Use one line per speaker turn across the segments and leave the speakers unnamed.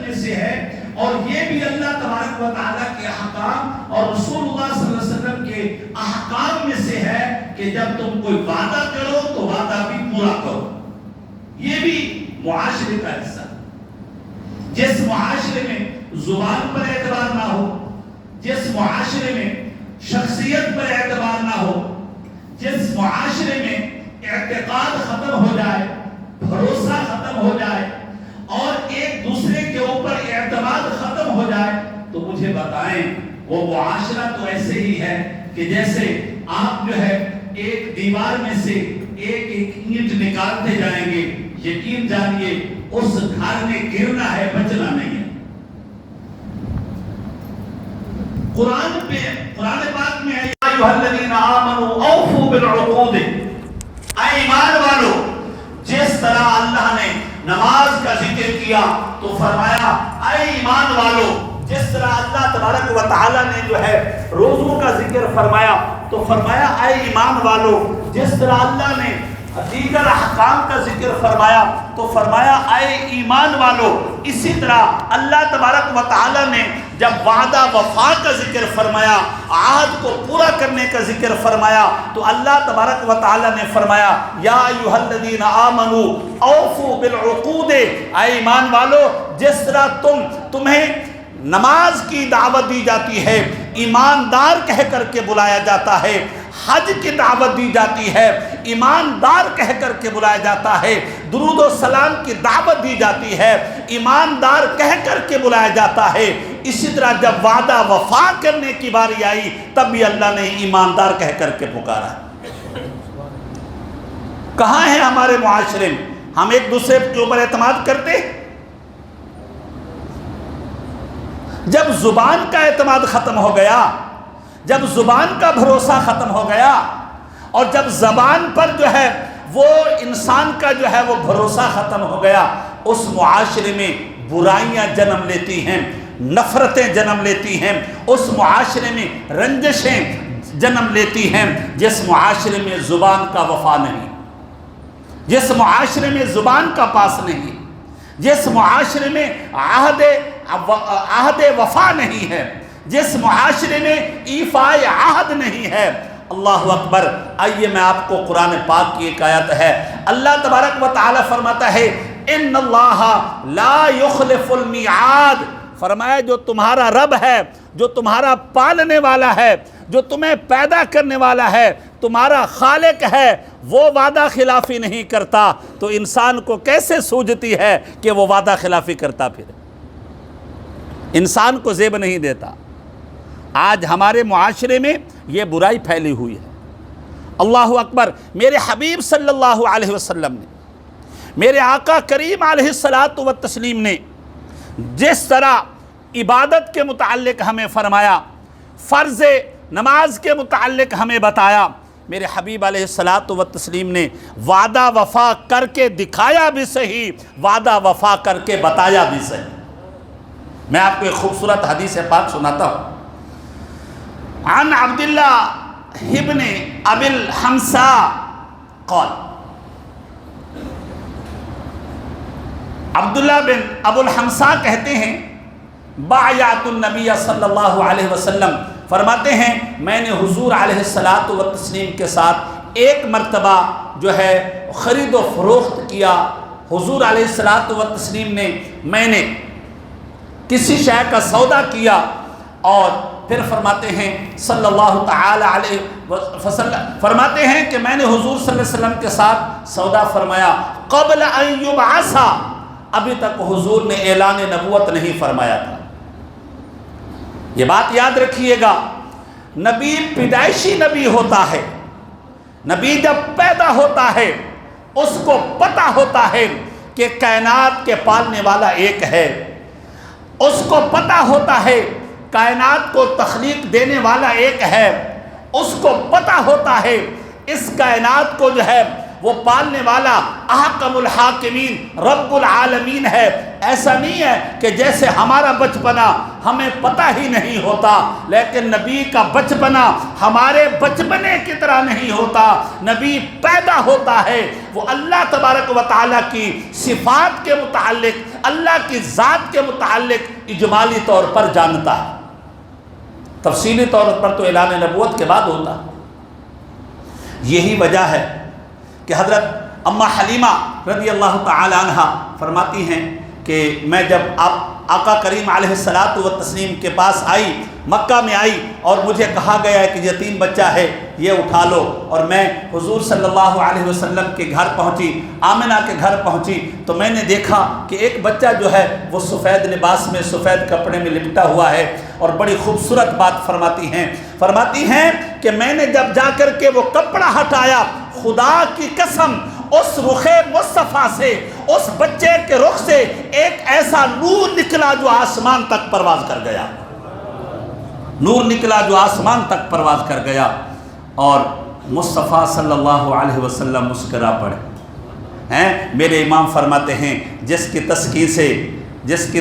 میں سے ہے، اور یہ بھی اللہ تبارک و تعالیٰ کے احکام اور رسول اللہ صلی اللہ علیہ وسلم کے احکام میں سے ہے کہ جب تم کوئی وعدہ کرو تو وعدہ بھی پورا کرو۔ یہ بھی معاشرے کا حصہ۔ جس معاشرے میں زبان پر اعتبار نہ ہو، جس معاشرے میں شخصیت پر اعتبار نہ ہو، جس معاشرے میں اعتقاد ختم ہو جائے، بھروسہ ختم ہو جائے اور ایک دوسرے کے اوپر اعتماد ختم ہو جائے، تو مجھے بتائیں وہ معاشرہ تو ایسے ہی ہے کہ جیسے آپ جو ہے ایک دیوار میں سے ایک ایک اینٹ نکالتے جائیں گے، یقین جانیے اس گھر میں گرنا ہے، بچنا نہیں ہے۔ قرآن پاک میں ہے یا ایھا الذین آمنوا اوفوا بالعقود، اے ایمان والو، جس طرح اللہ نے نماز کا ذکر کیا تو فرمایا اے ایمان والو، جس طرح اللہ تبارک و تعالی نے جو ہے روزوں کا ذکر فرمایا تو فرمایا اے ایمان والو، جس طرح اللہ نے دیگر احکام کا ذکر فرمایا تو فرمایا اے ایمان والو۔ اسی طرح اللہ تبارک و تعالی نے جب وعدہ وفا کا ذکر فرمایا، عہد کو پورا کرنے کا ذکر فرمایا تو اللہ تبارک و تعالی نے فرمایا یا ایھا الذین آمنوا اوفوا بالعقود، اے ایمان والو، جس طرح تمہیں نماز کی دعوت دی جاتی ہے، ایماندار کہہ کر کے بلایا جاتا ہے، حج کی دعوت دی جاتی ہے، ایماندار کہہ کر کے بلایا جاتا ہے، درود و سلام کی دعوت دی جاتی ہے، ایماندار کہہ کر کے بلایا جاتا ہے، اسی طرح جب وعدہ وفا کرنے کی باری آئی تب بھی اللہ نے ایماندار کہہ کر کے پکارا۔ کہاں ہے ہمارے معاشرے میں ہم ایک دوسرے کے اوپر اعتماد کرتے؟ جب زبان کا اعتماد ختم ہو گیا، جب زبان کا بھروسہ ختم ہو گیا، اور جب زبان پر جو ہے وہ انسان کا جو ہے وہ بھروسہ ختم ہو گیا، اس معاشرے میں برائیاں جنم لیتی ہیں، نفرتیں جنم لیتی ہیں، اس معاشرے میں رنجشیں جنم لیتی ہیں۔ جس معاشرے میں زبان کا وفا نہیں، جس معاشرے میں زبان کا پاس نہیں، جس معاشرے میں عہد وفا نہیں ہے، جس معاشرے میں ایفاء عہد نہیں ہے، اللہ اکبر۔ آئیے میں آپ کو قرآن پاک کی ایک آیت ہے، اللہ تبارک و تعالی فرماتا ہے ان اللہ لا یخلف المیعاد، فرمایا جو تمہارا رب ہے، جو تمہارا پالنے والا ہے، جو تمہیں پیدا کرنے والا ہے، تمہارا خالق ہے، وہ وعدہ خلافی نہیں کرتا، تو انسان کو کیسے سوجتی ہے کہ وہ وعدہ خلافی کرتا پھر؟ انسان کو زیب نہیں دیتا۔ آج ہمارے معاشرے میں یہ برائی پھیلی ہوئی ہے۔ اللہ اکبر۔ میرے حبیب صلی اللہ علیہ وسلم نے، میرے آقا کریم علیہ الصلاۃ والتسلیم نے جس طرح عبادت کے متعلق ہمیں فرمایا، فرض نماز کے متعلق ہمیں بتایا، میرے حبیب علیہ الصلاۃ والتسلیم نے وعدہ وفا کر کے دکھایا بھی صحیح، وعدہ وفا کر کے بتایا بھی صحیح۔ میں آپ کو ایک خوبصورت حدیث پاک سناتا ہوں۔ عن عبداللہ ابن ابی الحمصاء قال، عبداللہ بن ابو الحمصاء کہتے ہیں بایعت النبی صلی اللہ علیہ وسلم، فرماتے ہیں میں نے حضور علیہ الصلاۃ والتسلیم کے ساتھ ایک مرتبہ جو ہے خرید و فروخت کیا۔ حضور علیہ الصلاۃ والتسلیم نے، میں نے کسی شے کا سودا کیا، اور پھر فرماتے ہیں صلی اللہ تعالی علیہ وسلم، فرماتے ہیں کہ میں نے حضور صلی اللہ علیہ وسلم کے ساتھ سودا فرمایا قبل ان یبعث، ابھی تک حضور نے اعلان نبوت نہیں فرمایا تھا۔ یہ بات یاد رکھیے گا، نبی پیدائشی نبی ہوتا ہے، نبی جب پیدا ہوتا ہے اس کو پتہ ہوتا ہے کہ کائنات کے پالنے والا ایک ہے، اس کو پتہ ہوتا ہے کائنات کو تخلیق دینے والا ایک ہے، اس کو پتہ ہوتا ہے اس کائنات کو جو ہے وہ پالنے والا احکم الحاکمین رب العالمین ہے۔ ایسا نہیں ہے کہ جیسے ہمارا بچپنا ہمیں پتہ ہی نہیں ہوتا، لیکن نبی کا بچپنا ہمارے بچپنے کی طرح نہیں ہوتا۔ نبی پیدا ہوتا ہے، وہ اللہ تبارک و تعالیٰ کی صفات کے متعلق، اللہ کی ذات کے متعلق اجمالی طور پر جانتا ہے، تفصیلی طور پر تو اعلان نبوت کے بعد ہوتا ہے۔ یہی وجہ ہے کہ حضرت اما حلیمہ رضی اللہ تعالی عنہ فرماتی ہیں کہ میں جب آقا کریم علیہ الصلاۃ والتسلیم کے پاس آئی، مکہ میں آئی، اور مجھے کہا گیا ہے کہ یتیم بچہ ہے یہ اٹھا لو، اور میں حضور صلی اللہ علیہ وسلم کے گھر پہنچی، آمنہ کے گھر پہنچی، تو میں نے دیکھا کہ ایک بچہ جو ہے وہ سفید لباس میں، سفید کپڑے میں لپٹا ہوا ہے، اور بڑی خوبصورت بات فرماتی ہیں کہ میں نے جب جا کر کے وہ کپڑا ہٹایا، خدا کی قسم اس رخ مصطفیٰ سے، اس بچے کے رخ سے ایک ایسا نور نکلا جو آسمان تک پرواز کر گیا، نور نکلا جو آسمان تک پرواز کر گیا، اور مصطفیٰ صلی اللہ علیہ وسلم مسکرا پڑے ہیں۔ میرے امام فرماتے ہیں جس کی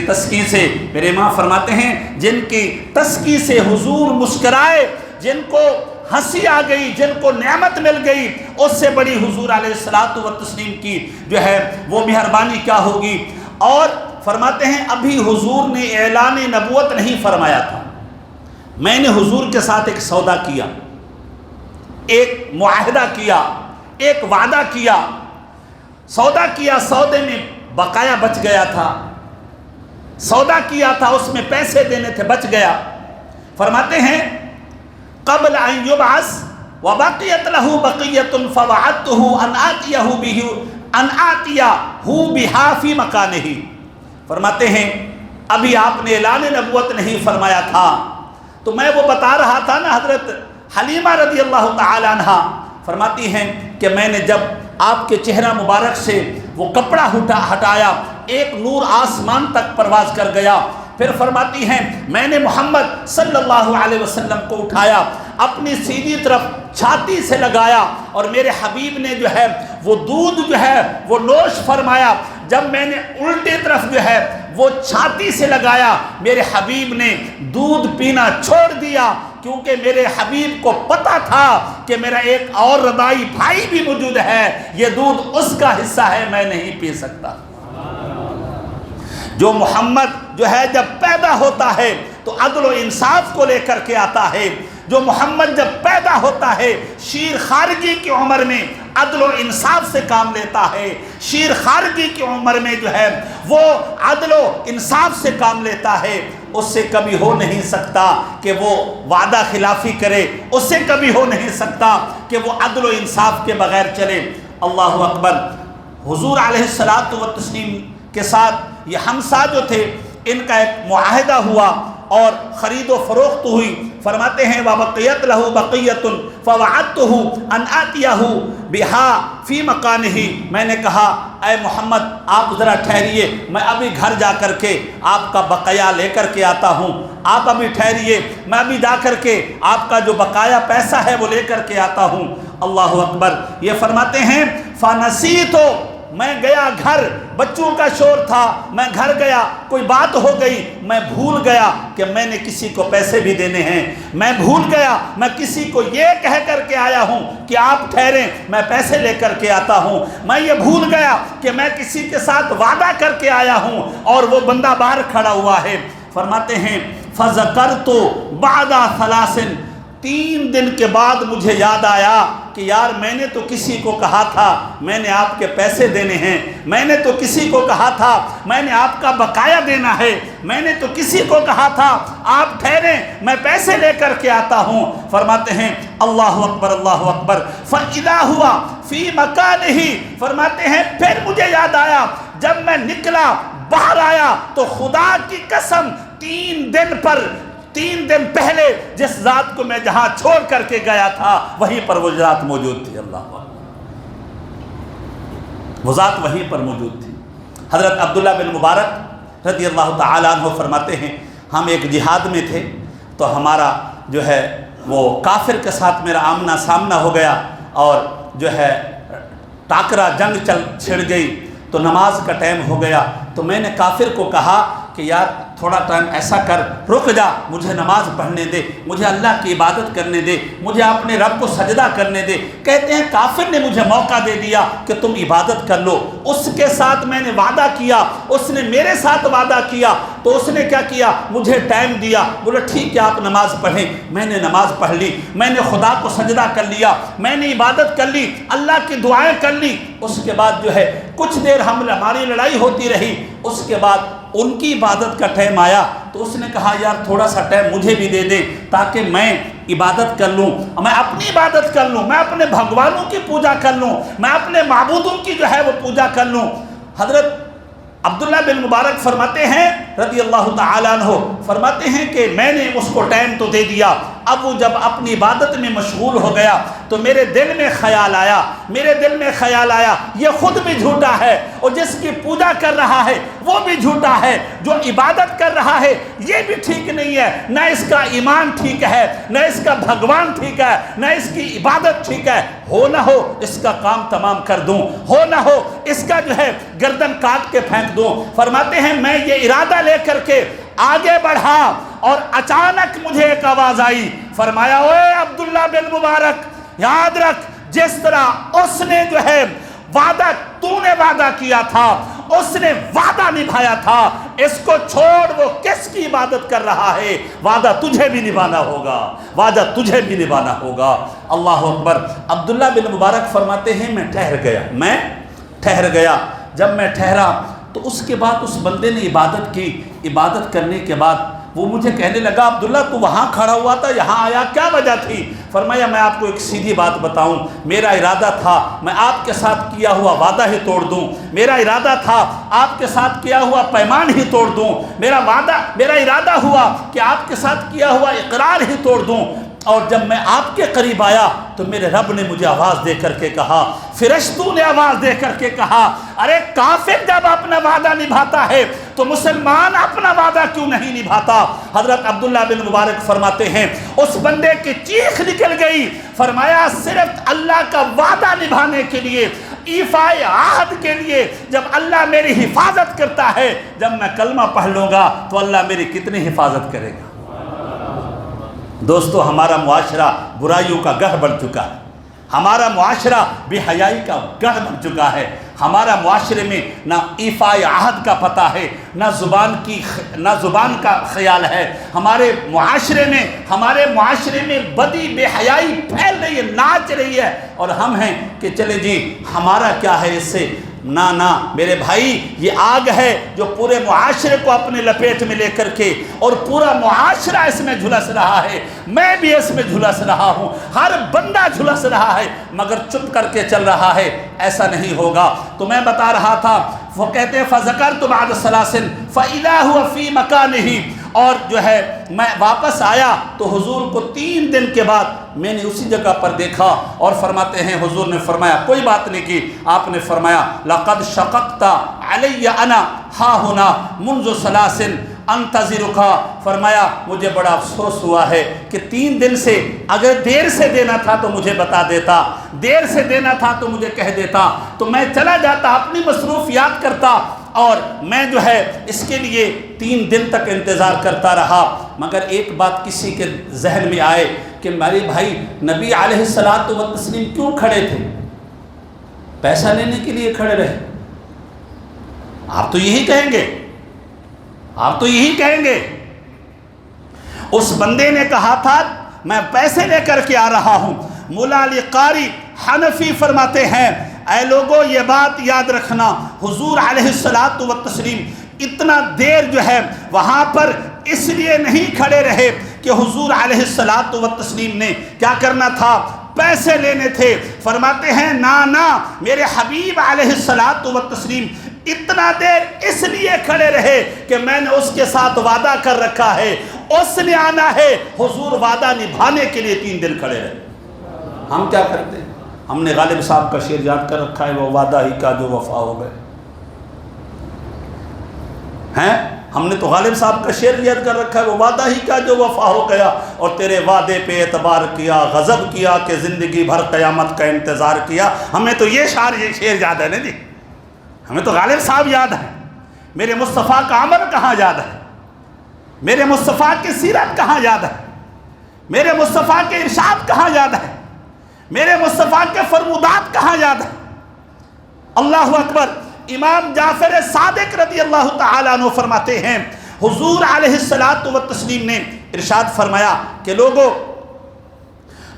تسکین سے میرے امام فرماتے ہیں جن کی تسکین سے حضور مسکرائے، جن کو ہنسی آ گئی، جن کو نعمت مل گئی، اس سے بڑی حضور علیہ الصلاۃ والتسلیم کی جو ہے وہ مہربانی کیا ہوگی۔ اور فرماتے ہیں ابھی حضور نے اعلان نبوت نہیں فرمایا تھا، میں نے حضور کے ساتھ ایک سودا کیا، ایک معاہدہ کیا، ایک وعدہ کیا، سودا کیا، سودے میں بقایا بچ گیا تھا، سودا کیا تھا، اس میں پیسے دینے تھے، بچ گیا۔ فرماتے ہیں قبل ان یبعث وبقیت له بقیۃ فوعدته ان آتیہ بہا فی مکانہ۔ فرماتے ہیں ابھی آپ نے اعلان نبوت نہیں فرمایا تھا، تو میں وہ بتا رہا تھا نا، حضرت حلیمہ رضی اللہ تعالی عنہ فرماتی ہیں کہ میں نے جب آپ کے چہرہ مبارک سے وہ کپڑا ہٹایا، ایک نور آسمان تک پرواز کر گیا۔ پھر فرماتی ہیں میں نے محمد صلی اللہ علیہ وسلم کو اٹھایا، اپنی سیدھی طرف چھاتی سے لگایا، اور میرے حبیب نے جو ہے وہ دودھ جو ہے وہ نوش فرمایا۔ جب میں نے الٹی طرف جو ہے وہ چھاتی سے لگایا، میرے حبیب نے دودھ پینا چھوڑ دیا، کیونکہ میرے حبیب کو پتہ تھا کہ میرا ایک اور رضاعی بھائی بھی موجود ہے، یہ دودھ اس کا حصہ ہے، میں نہیں پی سکتا۔ جو محمد جو ہے جب پیدا ہوتا ہے تو عدل و انصاف کو لے کر کے آتا ہے، جو محمد جب پیدا ہوتا ہے شیر خارجی کی عمر میں عدل و انصاف سے کام لیتا ہے، شیر خارجی کی عمر میں جو ہے وہ عدل و انصاف سے کام لیتا ہے، اس سے کبھی ہو نہیں سکتا کہ وہ وعدہ خلافی کرے، اس سے کبھی ہو نہیں سکتا کہ وہ عدل و انصاف کے بغیر چلے۔ اللہ اکبر۔ حضور علیہ الصلاۃ والتسلیم کے ساتھ یہ ہمسا جو تھے ان کا ایک معاہدہ ہوا اور خرید و فروخت ہوئی۔ فرماتے ہیں وَبَقِيَتْ لَهُ بَقِيَّةٌ فَوَعَدْتُهُ أَنْ آتِيَهُ بِهَا فِي مَكَانِهِ۔ میں نے کہا اے محمد آپ ذرا ٹھہریے، میں ابھی گھر جا کر کے آپ کا بقایا لے کر کے آتا ہوں، آپ ابھی ٹھہریے، میں ابھی جا کر کے آپ کا جو بقایا پیسہ ہے وہ لے کر کے آتا ہوں۔ اللہ اکبر۔ یہ فرماتے ہیں فَنَسِيتُ، میں گیا گھر، بچوں کا شور تھا، میں گھر گیا، کوئی بات ہو گئی، میں بھول گیا کہ میں نے کسی کو پیسے بھی دینے ہیں، میں بھول گیا، میں کسی کو یہ کہہ کر کے آیا ہوں کہ آپ ٹھہریں میں پیسے لے کر کے آتا ہوں، میں یہ بھول گیا کہ میں کسی کے ساتھ وعدہ کر کے آیا ہوں اور وہ بندہ باہر کھڑا ہوا ہے۔ فرماتے ہیں فَذَكَرْتُ بَعْدَ ثَلَاثٍ، 3 دن کے بعد مجھے یاد آیا کہ یار میں نے تو کسی کو کہا تھا میں نے آپ کے پیسے دینے ہیں، میں نے تو کسی کو کہا تھا میں نے آپ کا بقایا دینا ہے، میں نے تو کسی کو کہا تھا آپ ٹھہریں میں پیسے لے کر کے آتا ہوں۔ فرماتے ہیں اللہ اکبر اللہ اکبر۔ فَإِذَا هُوَ فِي مَكَانِهِ، فرماتے ہیں پھر مجھے یاد آیا جب میں نکلا باہر آیا تو خدا کی قسم 3 دن پہلے جس ذات کو میں جہاں چھوڑ کر کے گیا تھا وہیں پر وہ ذات موجود تھی۔ اللہ وہ ذات وہیں پر موجود تھی۔ حضرت عبداللہ بن مبارک رضی اللہ تعالیٰ عنہ فرماتے ہیں ہم ایک جہاد میں تھے تو ہمارا جو ہے وہ کافر کے ساتھ میرا آمنا سامنا ہو گیا اور جو ہے ٹاکرا جنگ چھڑ گئی تو نماز کا ٹائم ہو گیا، تو میں نے کافر کو کہا کہ یار تھوڑا ٹائم ایسا کر، رک جا، مجھے نماز پڑھنے دے، مجھے اللہ کی عبادت کرنے دے، مجھے اپنے رب کو سجدہ کرنے دے۔ کہتے ہیں کافر نے مجھے موقع دے دیا کہ تم عبادت کر لو، اس کے ساتھ میں نے وعدہ کیا، اس نے میرے ساتھ وعدہ کیا، تو اس نے کیا کیا، مجھے ٹائم دیا، بولا ٹھیک ہے آپ نماز پڑھیں۔ میں نے نماز پڑھ لی، میں نے خدا کو سجدہ کر لیا، میں نے عبادت کر لی، اللہ کی دعائیں کر لی۔ اس کے بعد جو ہے کچھ دیر ہماری لڑائی ہوتی رہی، اس کے بعد ان کی عبادت کا ٹائم آیا تو اس نے کہا یار تھوڑا سا ٹائم مجھے بھی دے دیں تاکہ میں عبادت کر لوں، میں اپنی عبادت کر لوں، میں اپنے بھگوانوں کی پوجا کر لوں، میں اپنے معبودوں کی جو ہے وہ پوجا کر لوں۔ حضرت عبداللہ بن مبارک فرماتے ہیں رضی اللہ تعالیٰ عنہ، فرماتے ہیں کہ میں نے اس کو ٹائم تو دے دیا، اب وہ جب اپنی عبادت میں مشغول ہو گیا تو میرے دل میں خیال آیا یہ خود بھی جھوٹا ہے اور جس کی پوجا کر رہا ہے وہ بھی جھوٹا ہے، جو عبادت کر رہا ہے یہ بھی ٹھیک نہیں ہے، نہ اس کا ایمان ٹھیک ہے، نہ اس کا بھگوان ٹھیک ہے، نہ اس کی عبادت ٹھیک ہے، ہو نہ ہو اس کا کام تمام کر دوں، ہو نہ ہو اس کا جو ہے گردن کاٹ کے پھینک دوں۔ فرماتے ہیں میں یہ ارادہ لے کر کے آگے بڑھا اور اچانک مجھے ایک آواز آئی، فرمایا اوے عبداللہ بن مبارک یاد رکھ، جس طرح اس نے جو ہے وعدہ تو نے وعدہ کیا تھا، اس نے وعدہ نبھایا تھا، اس کو چھوڑ، وہ کس کی عبادت کر رہا ہے، وعدہ تجھے بھی نبھانا ہوگا، وعدہ تجھے بھی نبھانا ہوگا۔ اللہ اکبر۔ عبداللہ بن مبارک فرماتے ہیں میں ٹھہر گیا، جب میں ٹھہرا تو اس کے بعد اس بندے نے عبادت کی، عبادت کرنے کے بعد وہ مجھے کہنے لگا عبداللہ تو وہاں کھڑا ہوا تھا، یہاں آیا کیا وجہ تھی؟ فرمایا میں آپ کو ایک سیدھی بات بتاؤں، میرا ارادہ تھا میں آپ کے ساتھ کیا ہوا وعدہ ہی توڑ دوں، میرا ارادہ تھا آپ کے ساتھ کیا ہوا پیمان ہی توڑ دوں، میرا ارادہ ہوا کہ آپ کے ساتھ کیا ہوا اقرار ہی توڑ دوں، اور جب میں آپ کے قریب آیا تو میرے رب نے مجھے آواز دے کر کے کہا، فرشتوں نے آواز دے کر کے کہا، ارے کافر جب اپنا وعدہ نبھاتا ہے تو مسلمان اپنا وعدہ کیوں نہیں نبھاتا؟ حضرت عبداللہ بن مبارک فرماتے ہیں اس بندے کی چیخ نکل گئی، فرمایا صرف اللہ کا وعدہ نبھانے کے لیے، ایفائے عہد کے لیے جب اللہ میری حفاظت کرتا ہے، جب میں کلمہ پڑھ لوں گا تو اللہ میری کتنی حفاظت کرے گا۔ دوستو ہمارا معاشرہ برائیوں کا گڑھ بن چکا ہے، ہمارا معاشرہ بے حیائی کا گڑھ بن چکا ہے، ہمارا معاشرے میں نہ ایفائے عہد کا پتہ ہے، نہ زبان کا خیال ہے، ہمارے معاشرے میں بدی بے حیائی پھیل رہی ہے، ناچ رہی ہے، اور ہم ہیں کہ چلے جی ہمارا کیا ہے اس سے؟ نہ میرے بھائی، یہ آگ ہے جو پورے معاشرے کو اپنے لپیٹ میں لے کر کے، اور پورا معاشرہ اس میں جھلس رہا ہے، میں بھی اس میں جھلس رہا ہوں، ہر بندہ جھلس رہا ہے، مگر چپ کر کے چل رہا ہے۔ ایسا نہیں ہوگا۔ تو میں بتا رہا تھا، وہ کہتے ہیں فَذَكَرْتُ بَعْدَ ثَلَاثٍ فَإِذَا هُوَ فِي مَكَانِهِ، اور جو ہے میں واپس آیا تو حضور کو 3 دن کے بعد میں نے اسی جگہ پر دیکھا، اور فرماتے ہیں حضور نے فرمایا کوئی بات نہیں کی، آپ نے فرمایا لَقَدْ شَقَقْتَ عَلَيَّ أَنَا هَا هُنَا مُنْذُ ثَلَاثٍ أَنْتَظِرُكَ، فرمایا مجھے بڑا افسوس ہوا ہے کہ 3 دن سے، اگر دیر سے دینا تھا تو مجھے بتا دیتا، دیر سے دینا تھا تو مجھے کہہ دیتا، تو میں چلا جاتا، اپنی مصروفیات کرتا، اور میں جو ہے اس کے لیے 3 دن تک انتظار کرتا رہا۔ مگر ایک بات کسی کے ذہن میں آئے کہ میرے بھائی نبی علیہ الصلوۃ والتسلیم کیوں کھڑے تھے؟ پیسہ لینے کے لیے کھڑے رہے؟ آپ تو یہی کہیں گے۔ اس بندے نے کہا تھا میں پیسے لے کر کے آ رہا ہوں۔ مولا علی قاری حنفی فرماتے ہیں اے لوگو یہ بات یاد رکھنا، حضور علیہ الصلوۃ والتسلیم اتنا دیر جو ہے وہاں پر اس لیے نہیں کھڑے رہے کہ حضور علیہ الصلوۃ والتسلیم نے کیا کرنا تھا، پیسے لینے تھے۔ فرماتے ہیں نا میرے حبیب علیہ الصلوۃ والتسلیم اتنا دیر اس لیے کھڑے رہے کہ میں نے اس کے ساتھ وعدہ کر رکھا ہے، اس نے آنا ہے، حضور وعدہ نبھانے کے لیے 3 دن کھڑے رہے۔ ہم کیا کرتے ہیں؟ ہم نے غالب صاحب کا شعر یاد کر رکھا ہے، وہ وعدہ ہی کا جو وفا ہو گئے ہیں۔ ہم نے تو غالب صاحب کا شعر یاد کر رکھا ہے، وہ وعدہ ہی کا جو وفا ہو گیا، اور تیرے وعدے پہ اعتبار کیا، غضب کیا کہ زندگی بھر قیامت کا انتظار کیا۔ ہمیں تو یہ شعر یاد ہے نا جی، ہمیں تو غالب صاحب یاد ہے میرے مصطفیٰ کا عمل کہاں یاد ہے؟ میرے مصطفیٰ کی سیرت کہاں یاد ہے؟ میرے مصطفیٰ کے ارشاد کہاں یاد ہے؟ میرے مصطفیٰ کے فرمودات کہاں یاد ہے؟ اللہ اکبر۔ امام جعفر صادق رضی اللہ تعالیٰ عنہ فرماتے ہیں حضور علیہ الصلاۃ والتسلیم نے ارشاد فرمایا کہ لوگو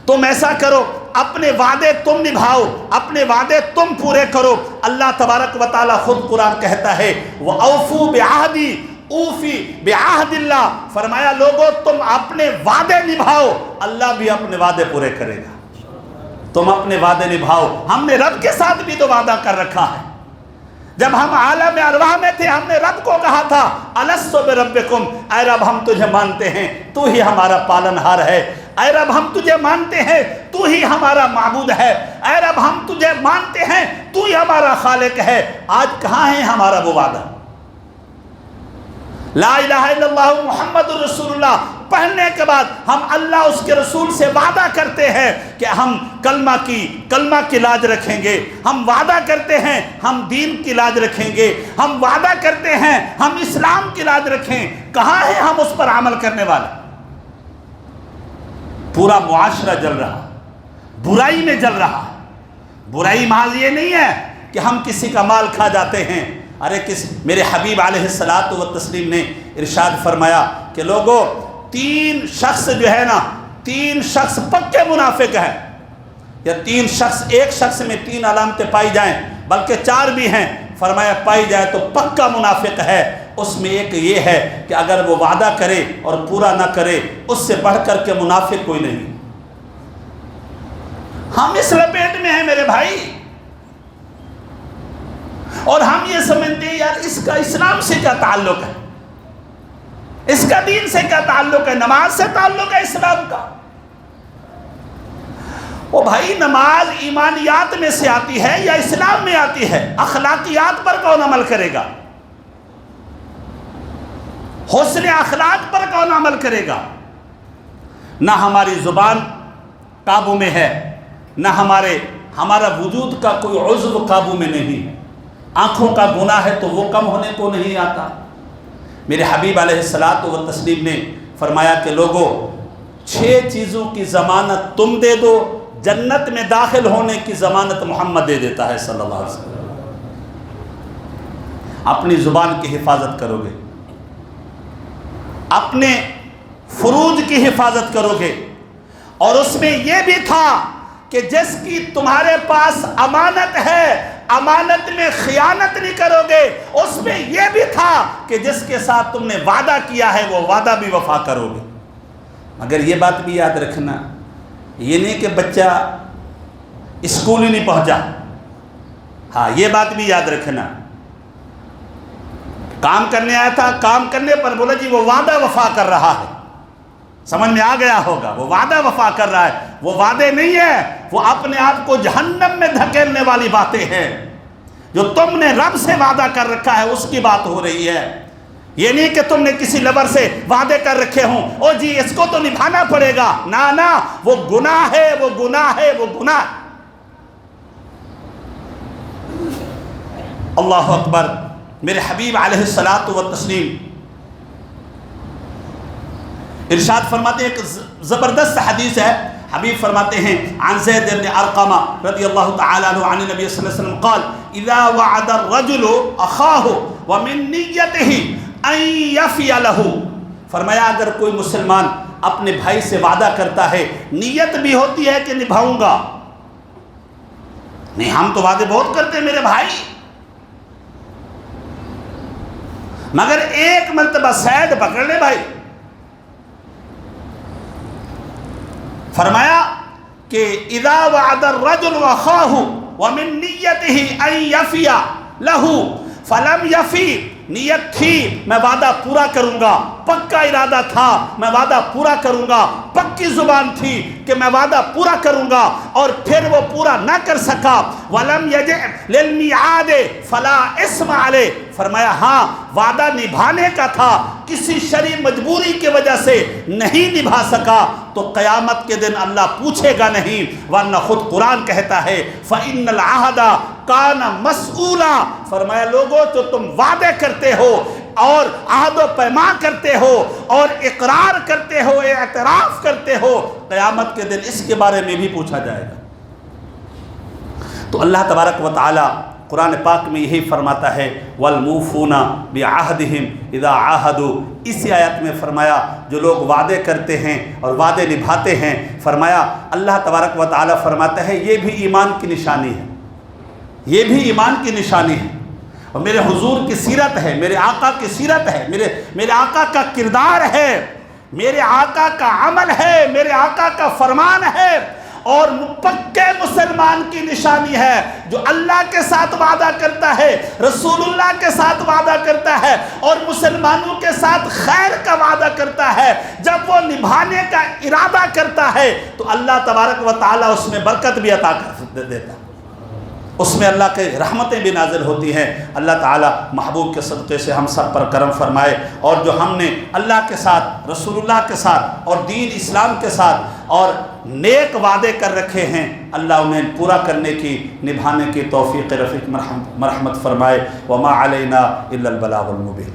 تم ایسا کرو، اپنے وعدے تم نبھاؤ، اپنے وعدے تم پورے کرو۔ اللہ تبارک و تعالیٰ خود قرآن کہتا ہے وَأَوْفُوا بِعَهْدِي اوفی بعہد اللہ، فرمایا لوگو تم اپنے وعدے نبھاؤ، اللہ بھی اپنے وعدے پورے کرے گا۔ تم اپنے وعدے نبھاؤ۔ ہم نے رب کے ساتھ بھی تو وعدہ کر رکھا ہے۔ جب ہم عالم ارواح میں تھے ہم نے رب کو کہا تھا الستُ بربکم، اے رب ہم تجھے مانتے ہیں تو ہی ہمارا پالنہار ہے، اے رب ہم تجھے مانتے ہیں تو ہی ہمارا معبود ہے، اے رب ہم تجھے مانتے ہیں تو ہی ہمارا خالق ہے۔ آج کہاں ہے ہمارا وہ وعدہ؟ لا الہ الا اللہ محمد رسول اللہ پڑھنے کے بعد ہم اللہ اس کے رسول سے وعدہ کرتے ہیں کہ ہم کلمہ کی لاج رکھیں گے، ہم وعدہ کرتے ہیں ہم دین کی لاج رکھیں گے، ہم وعدہ کرتے ہیں ہم اسلام کی لاج رکھیں۔ کہاں ہیں ہم اس پر عمل کرنے والے؟ پورا معاشرہ جل رہا، برائی میں جل رہا۔ برائی محض یہ نہیں ہے کہ ہم کسی کا مال کھا جاتے ہیں۔ ارے میرے حبیب علیہ الصلاۃ والتسلیم نے ارشاد فرمایا کہ لوگوں تین شخص جو ہے نا، تین شخص پکے منافق ہیں، یا تین شخص، ایک شخص میں تین علامتیں پائی جائیں بلکہ چار بھی ہیں، فرمایا پائی جائے تو پکا منافق ہے۔ اس میں ایک یہ ہے کہ اگر وہ وعدہ کرے اور پورا نہ کرے اس سے بڑھ کر کے منافق کوئی نہیں۔ ہم اس لپیٹ میں ہیں میرے بھائی، اور ہم یہ سمجھتے ہیں یار اس کا اسلام سے کیا تعلق ہے، اس کا دین سے کیا تعلق ہے، نماز سے تعلق ہے اسلام کا۔ وہ بھائی نماز ایمانیات میں سے آتی ہے یا اسلام میں آتی ہے؟ اخلاقیات پر کون عمل کرے گا؟ حسن اخلاق پر کون عمل کرے گا؟ نہ ہماری زبان قابو میں ہے، نہ ہمارا وجود کا کوئی عضو قابو میں نہیں ہے۔ آنکھوں کا گناہ ہے تو وہ کم ہونے کو نہیں آتا۔ میرے حبیب علیہ الصلاۃ والتسلیم نے فرمایا کہ لوگوں 6 چیزوں کی ضمانت تم دے دو، جنت میں داخل ہونے کی ضمانت محمد دے دیتا ہے صلی اللہ علیہ وسلم۔ اپنی زبان کی حفاظت کرو گے، اپنے فروج کی حفاظت کرو گے، اور اس میں یہ بھی تھا کہ جس کی تمہارے پاس امانت ہے امانت میں خیانت نہیں کرو گے۔ اس میں یہ بھی تھا کہ جس کے ساتھ تم نے وعدہ کیا ہے وہ وعدہ بھی وفا کرو گے۔ مگر یہ بات بھی یاد رکھنا، یہ نہیں کہ بچہ اسکول ہی نہیں پہنچا، ہاں یہ بات بھی یاد رکھنا، کام کرنے آیا تھا، کام کرنے پر بولا جی وہ وعدہ وفا کر رہا ہے، سمجھ میں آ گیا ہوگا، وہ وعدہ وفا کر رہا ہے۔ وہ وعدے نہیں ہے، وہ اپنے آپ کو جہنم میں دھکیلنے والی باتیں ہیں۔ جو تم نے رب سے وعدہ کر رکھا ہے اس کی بات ہو رہی ہے، یہ نہیں کہ تم نے کسی لور سے وعدے کر رکھے ہوں او جی اس کو تو نبھانا پڑے گا، نا وہ گناہ ہے، وہ گناہ ہے، وہ گناہ۔ اللہ اکبر۔ میرے حبیب علیہ الصلاۃ والتسلیم ارشاد فرماتے ہیں، ایک زبردست حدیث ہے، حبیب فرماتے ہیں عن زید بن ارقم رضی اللہ تعالی عنہ عن نبی صلی اللہ علیہ وسلم قال اذا وعد الرجل اخاہ ومن نیته ان یفی له، فرمایا اگر کوئی مسلمان اپنے بھائی سے وعدہ کرتا ہے، نیت بھی ہوتی ہے کہ نبھاؤں گا، نہیں ہم تو وعدے بہت کرتے ہیں میرے بھائی، مگر ایک مرتبہ سید پکڑ لے بھائی، فرمایا کہ اذا وعد الرجل اخاہ ومن نیته ان یفی له فلم یفی، نیت تھی میں وعدہ پورا کروں گا، پکا ارادہ تھا میں وعدہ پورا کروں گا، پکی زبان تھی کہ میں وعدہ پورا کروں گا، اور پھر وہ پورا نہ کر سکا، وَلَمْ يَجِعْ لِلْمِعَادِ فَلَا اسْمَ عَلَيْهِ، فرمایا ہاں وعدہ نبھانے کا تھا، کسی شرعی مجبوری کی وجہ سے نہیں نبھا سکا تو قیامت کے دن اللہ پوچھے گا نہیں، ورنہ خود قرآن کہتا ہے فَإِنَّ الْعَهْدَ کان مسئولا، فرمایا لوگوں جو تم وعدے کرتے ہو اور عہد و پیمان کرتے ہو اور اقرار کرتے ہو، اعتراف کرتے ہو، قیامت کے دن اس کے بارے میں بھی پوچھا جائے گا۔ تو اللہ تبارک و تعالی قرآن پاک میں یہی فرماتا ہے والموفون بعہدہم اذا عاہدوا، اسی آیت میں فرمایا جو لوگ وعدے کرتے ہیں اور وعدے نبھاتے ہیں، فرمایا اللہ تبارک و تعالی فرماتا ہے یہ بھی ایمان کی نشانی ہے، یہ بھی ایمان کی نشانی ہے۔ اور میرے حضور کی سیرت ہے، میرے آقا کی سیرت ہے، میرے آقا کا کردار ہے، میرے آقا کا عمل ہے، میرے آقا کا فرمان ہے، اور پکے مسلمان کی نشانی ہے جو اللہ کے ساتھ وعدہ کرتا ہے، رسول اللہ کے ساتھ وعدہ کرتا ہے اور مسلمانوں کے ساتھ خیر کا وعدہ کرتا ہے، جب وہ نبھانے کا ارادہ کرتا ہے تو اللہ تبارک و تعالیٰ اس میں برکت بھی عطا کر دیتا ہے، اس میں اللہ کے رحمتیں بھی نازل ہوتی ہیں۔ اللہ تعالیٰ محبوب کے صدقے سے ہم سب پر کرم فرمائے، اور جو ہم نے اللہ کے ساتھ، رسول اللہ کے ساتھ اور دین اسلام کے ساتھ اور نیک وعدے کر رکھے ہیں، اللہ انہیں پورا کرنے کی، نبھانے کی توفیق رفیق مرحمت فرمائے۔ وما علینا الا البلاغ المبین۔